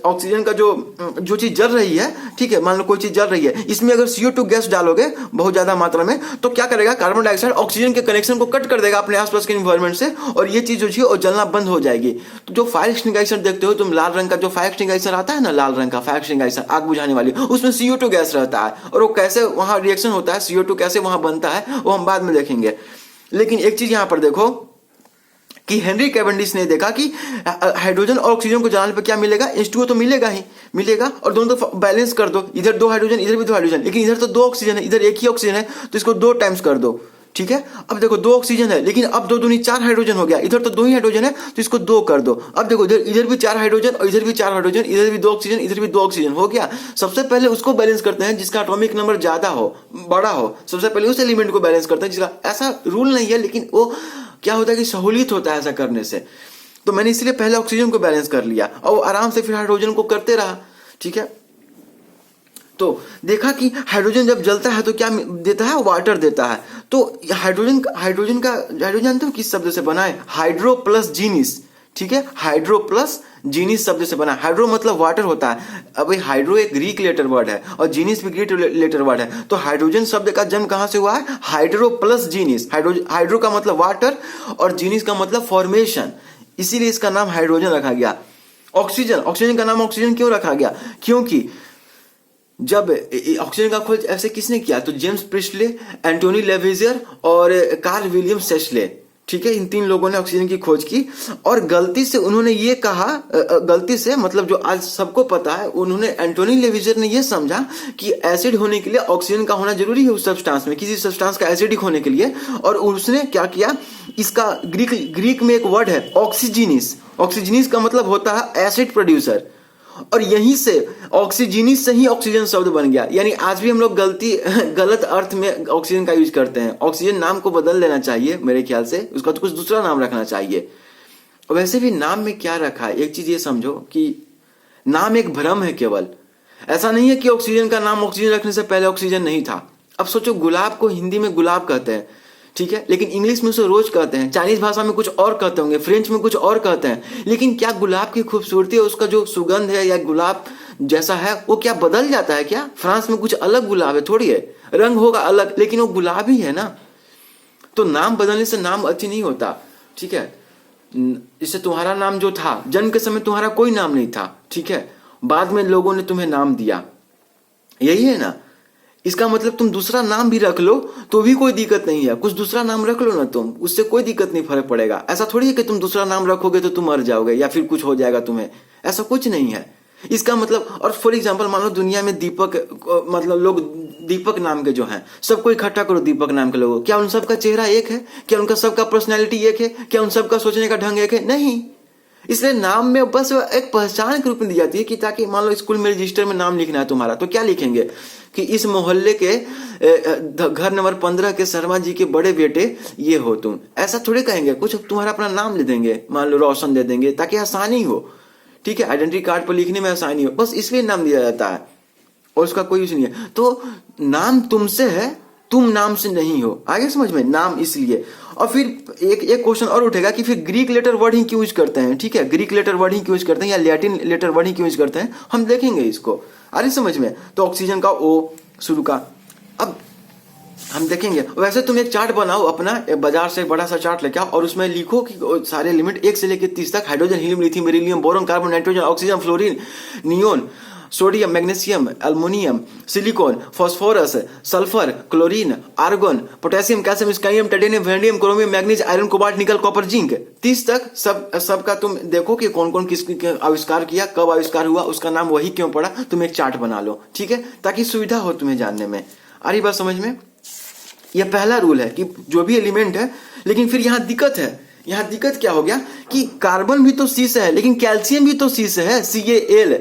ऑक्सीजन का जो चीज जल रही है, ठीक है, मान लो कोई चीज जल रही है, इसमें अगर CO2 गैस डालोगे बहुत ज्यादा मात्रा में तो क्या करेगा, कार्बन डाइऑक्साइड ऑक्सीजन के कनेक्शन को कट कर देगा अपने आसपास के एनवायरनमेंट से, और ये चीज जो है वो जलना बंद हो जाएगी. तो जो फायर एक्सटिंग्विशर देखते हो तुम, लाल रंग का जो फायर एक्सटिंग्विशर आता है ना, लाल रंग का फायर एक्सटिंग्विशर आग बुझाने वाली, उसमें CO2 गैस रहता है, और वो कैसे वहां रिएक्शन होता है, CO2 कैसे वहां बनता है वो हम बाद में देखेंगे. लेकिन एक चीज यहां पर देखो कि हेनरी कैवेंडिश ने देखा कि हाइड्रोजन और ऑक्सीजन को जलाने पर क्या मिलेगा, H2O तो मिलेगा ही मिलेगा, और दोनों तो बैलेंस कर दो, इधर 2 हाइड्रोजन इधर भी 2 हाइड्रोजन, लेकिन इधर तो 2 ऑक्सीजन है, इधर एक ही ऑक्सीजन है, तो इसको 2 टाइम्स कर दो. ठीक है, अब देखो 2 ऑक्सीजन है, लेकिन अब 2 दूनी 4 हाइड्रोजन हो गया, इधर तो 2 ही हाइड्रोजन है तो इसको 2 कर दो. अब देखो इधर भी 4 हाइड्रोजन और इधर भी 4 हाइड्रोजन, इधर भी 2 ऑक्सीजन इधर भी 2 ऑक्सीजन हो गया. सबसे पहले उसको बैलेंस करते हैं जिसका एटॉमिक नंबर ज्यादा हो, बड़ा हो, सबसे पहले उस एलिमेंट को बैलेंस करते हैं जिसका, ऐसा रूल नहीं है, लेकिन वो क्या होता है कि सहूलियत होता है ऐसा करने से. तो मैंने इसलिए पहले ऑक्सीजन को बैलेंस कर लिया और आराम से फिर हाइड्रोजन को करते रहा. ठीक है, तो देखा कि हाइड्रोजन जब जलता है तो क्या देता है, वाटर देता है. तो हाइड्रोजन जानते हो किस शब्द से बना है, हाइड्रो प्लस जीनिस. ठीक है, हाइड्रो प्लस जीनिस शब्द से बना. हाइड्रो मतलब वाटर होता है. अब हाइड्रो एक ग्रीक लेटर वर्ड है और जीनिस भी ग्रीक लेटर वर्ड है. तो हाइड्रोजन शब्द का जन्म कहां से हुआ है, हाइड्रो प्लस जीनिस. हाइड्रो का मतलब वाटर और जीनिस का मतलब फॉर्मेशन, इसीलिए इसका नाम हाइड्रोजन रखा गया. ऑक्सीजन का नाम ऑक्सीजन क्यों रखा गया, क्योंकि जब ऑक्सीजन का खोज ऐसे किसने किया, तो जेम्स प्रिस्टले, एंटोनी लेवेजियर और कार्ल विलियम सेस्ले. ठीक है, इन 3 लोगों ने ऑक्सीजन की खोज की और गलती से उन्होंने ये कहा, गलती से मतलब जो आज सबको पता है, उन्होंने एंटोनी लेवेजियर ने ये समझा कि एसिड होने के लिए ऑक्सीजन का होना जरूरी है उस सब्सटेंस में, किसी सब्सटेंस का एसिडिक होने के लिए. और उसने क्या किया, इसका ग्रीक में एक वर्ड है ऑक्सीजिनिस. ऑक्सीजिनिस का मतलब होता है एसिड प्रोड्यूसर, और यहीं से ऑक्सीजिनिस से ही ऑक्सीजन शब्द बन गया. यानी आज भी हम लोग गलत अर्थ में ऑक्सीजन का यूज करते हैं. ऑक्सीजन नाम को बदल देना चाहिए मेरे ख्याल से, उसका तो कुछ दूसरा नाम रखना चाहिए. वैसे भी नाम में क्या रखा है, एक चीज ये समझो कि नाम एक भ्रम है केवल. ऐसा नहीं है कि ऑक्सीजन का नाम ऑक्सीजन रखने से पहले ऑक्सीजन नहीं था. अब सोचो, गुलाब को हिंदी में गुलाब कहते हैं, ठीक है, लेकिन इंग्लिश में उसे रोज कहते हैं, चाइनीज भाषा में कुछ और कहते होंगे, फ्रेंच में कुछ और कहते हैं. लेकिन क्या गुलाब की खूबसूरती है, उसका जो सुगंध है या गुलाब जैसा है वो क्या बदल जाता है क्या? फ्रांस में कुछ अलग गुलाब है थोड़ी है, रंग होगा अलग, लेकिन वो गुलाब ही है ना. तो नाम बदलने से नाम अच्छी नहीं होता. ठीक है, इससे तुम्हारा नाम जो था, जन्म के समय तुम्हारा कोई नाम नहीं था, ठीक है, बाद में लोगों ने तुम्हें नाम दिया, यही है ना. इसका मतलब तुम दूसरा नाम भी रख लो तो भी कोई दिक्कत नहीं है, कुछ दूसरा नाम रख लो ना तुम, उससे कोई दिक्कत नहीं, फर्क पड़ेगा। ऐसा थोड़ी है कि तुम दूसरा नाम रखोगे तो तुम मर जाओगे या फिर कुछ हो जाएगा तुम्हें, ऐसा कुछ नहीं है। इसका मतलब, और फॉर एग्जाम्पल मान लो दुनिया में दीपक, मतलब लोग दीपक नाम के जो हैं सबको इकट्ठा करो, दीपक नाम के लोगों, क्या उन सबका चेहरा एक है? क्या उनका सबका पर्सनैलिटी एक है? क्या उन सबका सोचने का ढंग एक है? नहीं। इसलिए नाम में बस एक पहचान के रूप में दी जाती है कि ताकि मान लो स्कूल में रजिस्टर में नाम लिखना है तुम्हारा, तो क्या लिखेंगे कि इस मोहल्ले के घर नंबर 15 के शर्मा जी के बड़े बेटे ये हो तुम, ऐसा थोड़े कहेंगे, कुछ तुम्हारा अपना नाम ले देंगे, मान लो रोशन दे देंगे ताकि आसानी हो, ठीक है, आइडेंटिटी कार्ड पर लिखने में आसानी हो, बस इसलिए नाम दिया जाता है और उसका कोई यूज नहीं है। तो नाम तुमसे है, तुम नाम से नहीं हो, आगे समझ में, नाम इसलिए। और फिर एक क्वेश्चन और उठेगा कि फिर ग्रीक लेटर वर्ड ही क्यों यूज करते हैं, ठीक है, ग्रीक लेटर वर्ड ही क्यों यूज करते हैं या लैटिन लेटर वर्ड ही क्यों यूज करते हैं, हम देखेंगे इसको, आ रही समझ में। तो ऑक्सीजन का ओ शुरू का, अब हम देखेंगे। वैसे तुम एक चार्ट बनाओ अपना, बाजार से बड़ा सा चार्ट लेके आओ और उसमें लिखो कि सारे एलिमेंट 1 से लेकर 30 तक, hydrogen, helium, lithium, beryllium, boron, carbon, nitrogen, oxygen, fluorine, neon, sodium, magnesium, aluminium, silicon, phosphorus, sulphur, chlorine, argon, potassium, calcium, scandium, titanium, vanadium, chromium, manganese, iron, cobalt, nickel, copper, zinc, 30 तक सबका तुम देखो कि कौन कौन किसने आविष्कार किया, कब आविष्कार हुआ, उसका नाम वही क्यों पड़ा, तुम एक चार्ट बना लो, ठीक है, ताकि सुविधा हो तुम्हें जानने में। आ रही बात समझ में? यह पहला रूल है कि जो भी एलिमेंट है, लेकिन फिर यहां दिक्कत है। यहां दिक्कत क्या हो गया कि कार्बन भी तो सी से है लेकिन कैल्शियम भी तो सी से है, CaL,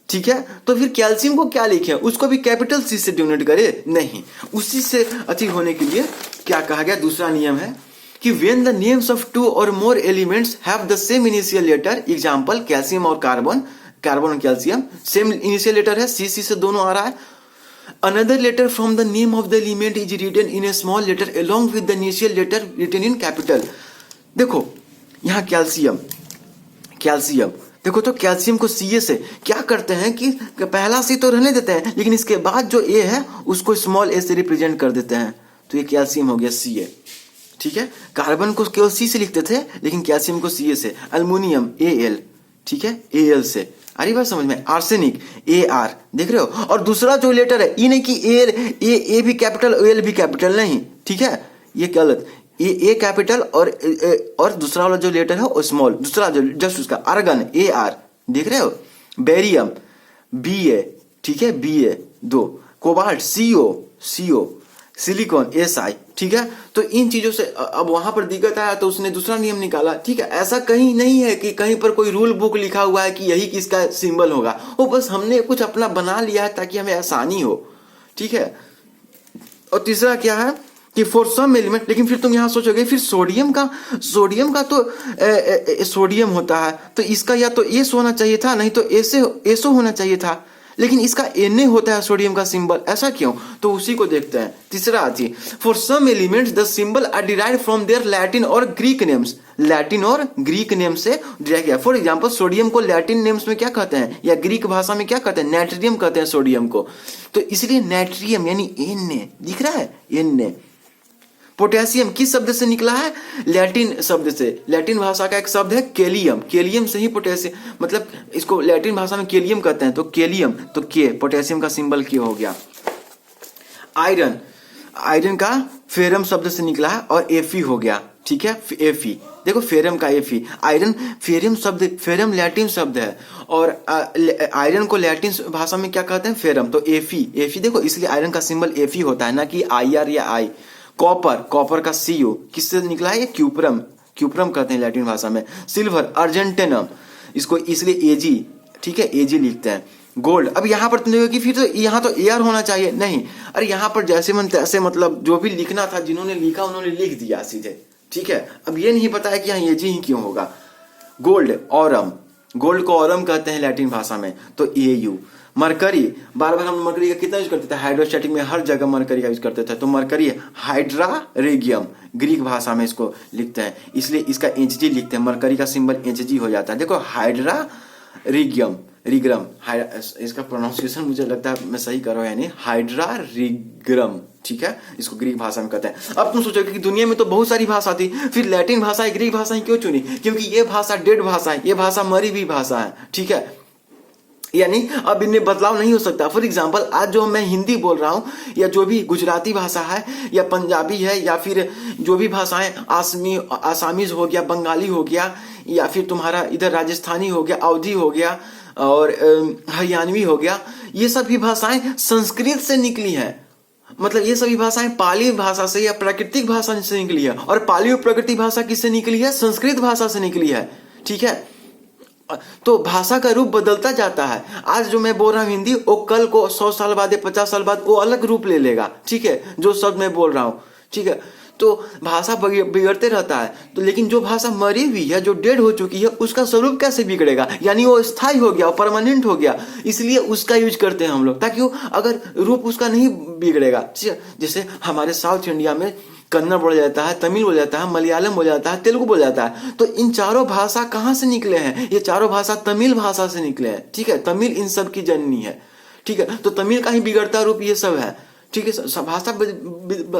ठीक है, तो फिर कैल्शियम को क्या लिखे, उसको भी कैपिटल सी से डिनोट करे? नहीं। उसी से अति होने के लिए क्या कहा गया, दूसरा नियम है कि when the names of 2 or more elements have the same initial letter, example calcium और कार्बन, कार्बन और कैल्शियम सेम इनिशियल लेटर है, सी से दोनों आ रहा है, another letter from the name of the element is written in a small letter along with the initial letter written in capital। देखो यहां calcium, calcium देखो, तो कैल्शियम को Ca से क्या करते हैं कि पहला सी तो रहने देते हैं लेकिन इसके बाद जो A है उसको स्मॉल a से रिप्रेजेंट कर देते हैं, तो ये कैल्शियम हो गया Ca, ठीक है। कार्बन को केवल C से लिखते थे लेकिन कैल्शियम को Ca से, एल्युमिनियम Al, ठीक है, Al से, आ रही बात समझ में, आर्सेनिक Ar, देख रहे हो। और दूसरा जो लेटर है, ये नहीं कि ए भी कैपिटल एल भी कैपिटल, नहीं, ठीक है, ये गलत, ए कैपिटल और दूसरा वाला जो लेटर है वो स्मॉल, दूसरा जो जस्ट उसका, आर्गन Ar, देख रहे हो, बेरियम Ba, ठीक है, Ba 2, cobalt CO, silicon Si, ठीक है। तो इन चीजों से अब वहां पर दिक्कत आया तो उसने दूसरा नियम निकाला, ठीक है। ऐसा कहीं नहीं है कि कहीं पर कोई रूल बुक लिखा हुआ है कि यही किसका सिंबल होगा, वो बस हमने कुछ अपना बना लिया है ताकि हमें आसानी हो, ठीक है। और तीसरा क्या है कि फॉर सम एलिमेंट, लेकिन फिर तुम यहां सोचोगे फिर सोडियम का तो सोडियम होता है तो इसका या तो एस होना चाहिए था, नहीं तो एसओ होना चाहिए था, लेकिन इसका Na होता है सोडियम का सिंबल, ऐसा क्यों? तो उसी को देखते हैं। तीसरा आती है, for some elements the symbol are derived from their Latin और ग्रीक नेम्स, लैटिन और ग्रीक नेम से डिराइव किया। फॉर एग्जांपल सोडियम को लैटिन नेम्स में क्या कहते हैं या ग्रीक भाषा में क्या कहते हैं, नाइट्रियम कहते हैं सोडियम को, तो इसलिए नाइट्रियम यानी Na, दिख रहा है Na। पोटेशियम किस शब्द से निकला है, लैटिन शब्द से, लैटिन भाषा का एक शब्द है केलियम, केलियम से ही पोटेशियम, मतलब इसको लैटिन भाषा में केलियम कहते हैं, तो केलियम, तो के, पोटेशियम का सिंबल के हो गया। आयरन, आयरन का फेरम शब्द से निकला है और Fe हो गया, ठीक है, Fe, देखो फेरम का Fe, आयरन फेरम शब्द, फेरम लैटिन शब्द है और आयरन को लैटिन भाषा में क्या कहते हैं, फेरम, तो Fe देखो, इसलिए आयरन का सिंबल Fe होता है ना कि IR या I। कॉपर, कॉपर का CO किससे निकला है, ये क्यूपरम, क्यूपरम कहते हैं लैटिन भाषा में। सिल्वर अर्जेंटेनम, इसको इसलिए Ag, ठीक है, Ag लिखते हैं। गोल्ड, अब यहाँ पर तुम देखो कि फिर तो यहाँ तो AR होना चाहिए, नहीं, अरे यहाँ पर जैसे मन तैसे, मतलब जो भी लिखना था जिन्होंने लिखा उन्होंने लिख दिया सीधे, ठीक है। अब ये नहीं पता है कि यहाँ Ag ही क्यों होगा। गोल्ड ऑरम, गोल्ड को ऑरम कहते हैं लैटिन भाषा में, तो Au। मरकरी, बार बार हम मरकरी का कितना यूज करते थे, हाइड्रोस्टैटिक में हर जगह मरकरी का यूज करते थे, तो मरकरी हाइड्रारेगियम, ग्रीक भाषा में इसको लिखते हैं, इसलिए इसका Hg लिखते हैं, मरकरी का सिंबल Hg हो जाता है। देखो हाइड्रारेगियम, रिग्रम, इसका प्रोनाउंसिएशन मुझे लगता है मैं सही कर रहा हूं, यानी हाइड्रारिग्रम, ठीक है, इसको ग्रीक भाषा में कहते हैं। अब तुम सोचोगे कि दुनिया में तो बहुत सारी भाषा थी, फिर लैटिन भाषा ग्रीक भाषा ही क्यों चुनी, क्योंकि ये भाषा डेड भाषा है, ये भाषा मरी हुई भाषा है, ठीक है। यानी अब इनमें बदलाव नहीं हो सकता। फॉर एग्जाम्पल आज जो मैं हिंदी बोल रहा हूँ या जो भी गुजराती भाषा है या पंजाबी है या फिर जो भी भाषाएं आसामीज हो गया, बंगाली हो गया या फिर तुम्हारा इधर राजस्थानी हो गया, अवधी हो गया और हरियाणवी हो गया, ये सभी भाषाएं संस्कृत से निकली है। मतलब ये सभी भाषाएं पाली भाषा से या प्राकृतिक भाषा से निकली है। और पाली और प्राकृतिक भाषा किससे निकली है? संस्कृत भाषा से निकली है। ठीक है, तो भाषा का रूप बदलता जाता है। आज जो मैं बोल रहा हूँ हिंदी, वो कल को 100 साल बाद या 50 साल बाद वो अलग रूप ले लेगा। ठीक है, जो शब्द मैं बोल रहा हूँ। ठीक है, तो भाषा बिगड़ते रहता है। तो लेकिन जो भाषा मरी हुई है, जो डेड हो चुकी है, उसका स्वरूप कैसे बिगड़ेगा? यानी वो स्थायी हो गया, परमानेंट हो गया, इसलिए उसका यूज करते हैं हम लोग, ताकि वो अगर रूप उसका नहीं बिगड़ेगा। जैसे हमारे साउथ इंडिया में कन्नड़ बोला जाता है, तमिल बोला जाता है, मलयालम बोला जाता है, तेलुगु बोला जाता है। तो इन चारों भाषा कहाँ से निकले हैं? ये चारों भाषा तमिल भाषा से निकले हैं। ठीक है, तमिल इन सब की जननी है। ठीक है, तो तमिल का ही बिगड़ता रूप ये सब है। ठीक है, भाषा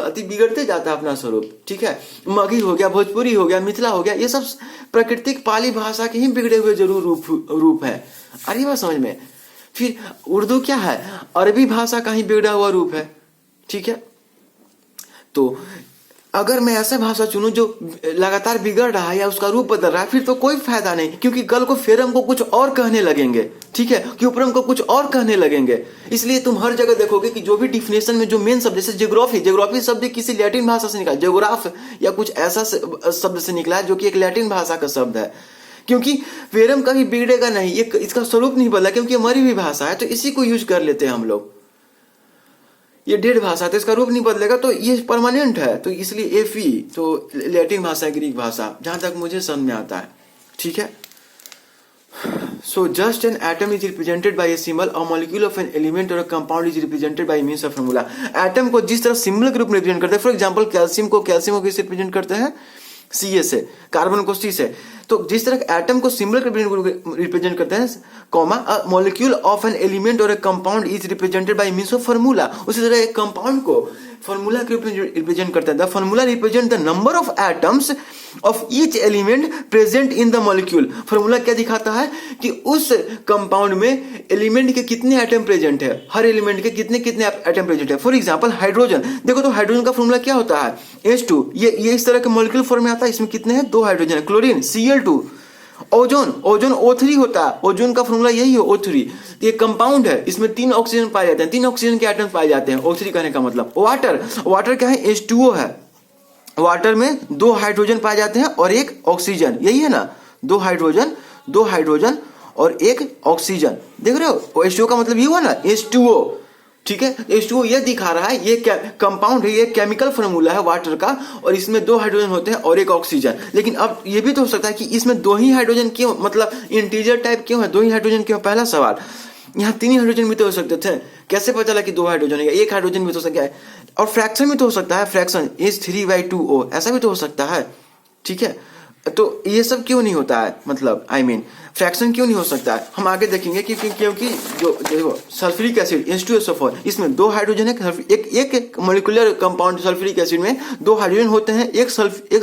अति बिगड़ते जाता है अपना स्वरूप। ठीक है, मगही हो गया, भोजपुरी हो गया, मिथिला हो गया, ये सब प्राकृतिक पाली भाषा के ही बिगड़े हुए जरूर रूप है। आ रही बात समझ में? फिर उर्दू क्या है? अरबी भाषा का ही बिगड़ा हुआ रूप है। ठीक है, तो अगर मैं ऐसा भाषा चुनूं जो लगातार बिगड़ रहा है या उसका रूप बदल रहा है, फिर तो कोई फायदा नहीं, क्योंकि कल को फिर हमको कुछ और कहने लगेंगे। ठीक है, कि ऊपर हमको कुछ और कहने लगेंगे। इसलिए तुम हर जगह देखोगे कि जो भी डिफिनेशन में जो मेन शब्द, जैसे ज्योग्राफी शब्द किसी लैटिन भाषा से निकला, ज्योग्राफ या कुछ ऐसा शब्द से निकला है जो कि एक लैटिन भाषा का शब्द है। क्योंकि वेरम कभी बिगड़ेगा नहीं, ये इसका स्वरूप नहीं बदला, क्योंकि मरी हुई भाषा है, तो इसी को यूज कर लेते हैं हम लोग। ये डेड भाषा, तो इसका रूप नहीं बदलेगा, तो ये परमानेंट है। तो इसलिए एफी तो लैटिन भाषा, ग्रीक भाषा, जहां तक मुझे समझ में आता है। ठीक है, so just an atom is represented by a symbol, a molecule of an element और a compound is represented by means of formula. Atom को जिस तरह सिंबल के रूप में रिप्रेजेंट करते हैं, फॉर एग्जांपल कैल्शियम को किससे रिप्रेजेंट करते हैं? Ca से, कार्बन को C से। तो जिस तरह एटम को सिंबल के रिप्रेजेंट करते हैं, comma, a molecule of an element और a compound is represented by means of formula, उसी तरह एक कंपाउंड को फार्मूला के रूप में रिप्रेजेंट करता है। The formula represent the number of atoms of each element present in the molecule. Formula क्या दिखाता है कि उस कंपाउंड में एलिमेंट के कितने एटम प्रेजेंट है, हर एलिमेंट के कितने कितने एटम प्रेजेंट है। फॉर एग्जांपल हाइड्रोजन देखो, तो हाइड्रोजन का फार्मूला क्या होता है? H2। ये इस तरह के मॉलिक्यूल फॉर्म में आता है। इसमें कितने हैं? 2 हाइड्रोजन है। Chlorine Cl2। ओजोन O3 होता है, ओजोन का फॉर्मूला यही है, O3। ये कंपाउंड है, इसमें 3 ऑक्सीजन पाए जाते हैं, 3 ऑक्सीजन के एटम पाए जाते हैं। O3 कहने का मतलब। वाटर क्या है? H2O है। वाटर में 2 हाइड्रोजन पाए जाते हैं और 1 ऑक्सीजन, यही है ना? 2 हाइड्रोजन और 1 ऑक्सीजन। देख रहे हो, H2O का मतलब ये हुआ ना, H2O। ठीक है, H2O ये दिखा रहा है, ये कंपाउंड है, ये केमिकल फार्मूला है वाटर का, और इसमें 2 हाइड्रोजन होते हैं और 1 ऑक्सीजन। लेकिन अब ये भी तो हो सकता है कि इसमें 2 ही हाइड्रोजन क्यों, मतलब इंटीजर टाइप क्यों है, 2 ही हाइड्रोजन क्यों? पहला सवाल। यहाँ 3 हाइड्रोजन भी तो हो सकते थे, कैसे पता चला कि 2 हाइड्रोजन है? 1 हाइड्रोजन भी तो हो सकता है, और फ्रैक्शन भी तो हो सकता है, फ्रैक्शन H3/2O, ऐसा भी तो हो सकता है। ठीक है, तो ये सब क्यों नहीं होता है, मतलब फ्रैक्शन क्यों नहीं हो सकता है? हम आगे देखेंगे कि क्योंकि जो सल्फ्यूरिक एसिड H2SO4, इसमें 2 हाइड्रोजन है, एक मॉलिक्यूलर कंपाउंड सल्फ्यूरिक एसिड में 2 हाइड्रोजन होते हैं, एक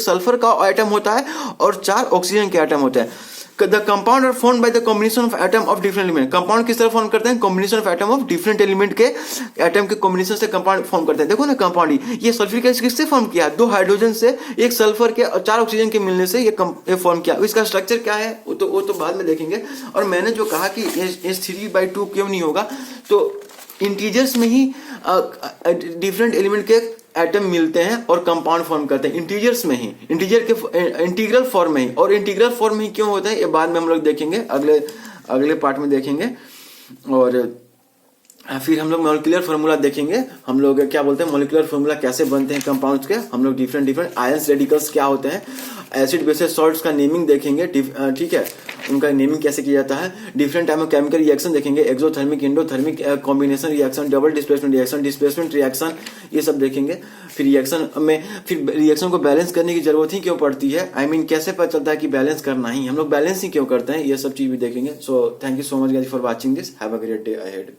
सल्फर का एटम होता है और 4 ऑक्सीजन के एटम होते हैं। The compound are formed by the combination of atom of different element. Compound किस तरह फॉर्म करते हैं? Combination of atom of different element के एटम के कॉम्बिनेशन से कंपाउंड फॉर्म करते हैं। देखो ना, कंपाउंड ये सल्फ्यूरिक एसिड किससे फॉर्म किया? 2 हाइड्रोजन से, 1 सल्फर के और 4 ऑक्सीजन के मिलने से ये फॉर्म किया। इसका स्ट्रक्चर क्या है वो तो बाद में देखेंगे। और मैंने जो कहा कि H3/2 क्यों नहीं होगा, तो इंटीजर्स में ही डिफरेंट एलिमेंट के एटम मिलते हैं और कंपाउंड फॉर्म करते हैं, इंटीजर्स में ही, इंटीग्रल फॉर्म में ही। और इंटीग्रल फॉर्म में ही क्यों होता है ये बाद में हम लोग देखेंगे, अगले पार्ट में देखेंगे। और फिर हम लोग मॉलिक्यूलर फार्मूला देखेंगे, हम लोग क्या बोलते हैं, मॉलिक्यूलर फार्मूला कैसे बनते हैं कंपाउंड्स के, हम लोग डिफरेंट आयंस रेडिकल्स क्या होते हैं, एसिड बेसिस सॉल्ट्स का नेमिंग देखेंगे। ठीक है, उनका नेमिंग कैसे किया जाता है। Different type of chemical reaction देखेंगे, exothermic, endothermic, combination reaction, double displacement reaction, displacement reaction, ये सब देखेंगे। फिर रिएक्शन को बैलेंस करने की जरूरत ही क्यों पड़ती है, कैसे पता चलता है कि बैलेंस करना ही, हम लोग बैलेंस ही क्यों करते हैं, ये सब चीज भी देखेंगे। So thank you so much guys for watching this, have a great day ahead.